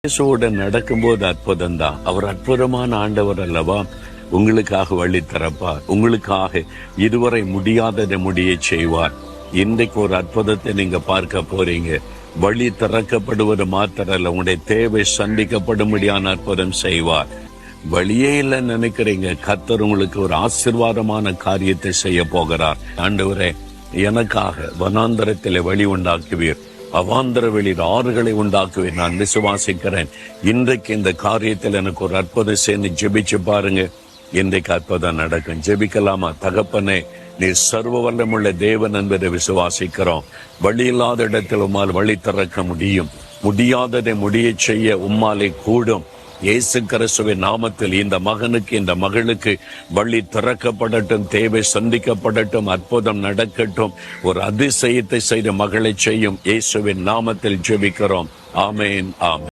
இயேசுவோட நடக்கும்போது அற்புதம் தான். அவர் அற்புதமான ஆண்டவர் அல்லவா? உங்களுக்காக வழி திறப்பார். உங்களுக்காக இதுவரை முடியாததை முடிய செய்வார். இன்றைக்கு ஒரு அற்புதத்தை நீங்க பார்க்க போறீங்க. வழி திறக்கப்படுவது மாத்திரல்ல, உங்களுடைய தேவை சந்திக்கப்படும்படியான அற்புதம் செய்வார். வழியே இல்லைன்னு நினைக்கிறீங்க, கர்த்தர் உங்களுக்கு ஒரு ஆசீர்வாதமான காரியத்தை செய்ய போகிறார். ஆண்டவரே, எனக்காக வனாந்தரத்திலே வழி உண்டாக்குவீர், அவாந்தர வெளியில் ஆறுகளை உண்டாக்குவேன். நான் விசுவாசிக்கிறேன். இன்றைக்கு இந்த காரியத்தில் எனக்கு ஒரு அற்புதம் சேர்ந்து ஜெபிச்சு பாருங்க. இன்றைக்கு அற்புதம் நடக்கும். ஜெபிக்கலாமா? தகப்பனே, நீ சர்வ வல்லமுள்ள தேவன் என்பதை விசுவாசிக்கிறோம். வழி இல்லாத இடத்தில் உம்மால் வழி திறக்க முடியும். முடியாததை முடிய செய்ய உம்மாலே கூடும். இயேசு கிறிஸ்துவின் நாமத்தில் இந்த மகனுக்கு, இந்த மகளுக்கு வழி திறக்கப்படட்டும், தேவை சந்திக்கப்படட்டும், அற்புதம் நடக்கட்டும். ஒரு அதிசயத்தை செய்த மகளை செய்யும் இயேசுவின் நாமத்தில் ஜெபிக்கிறோம். ஆமேன், ஆமேன்.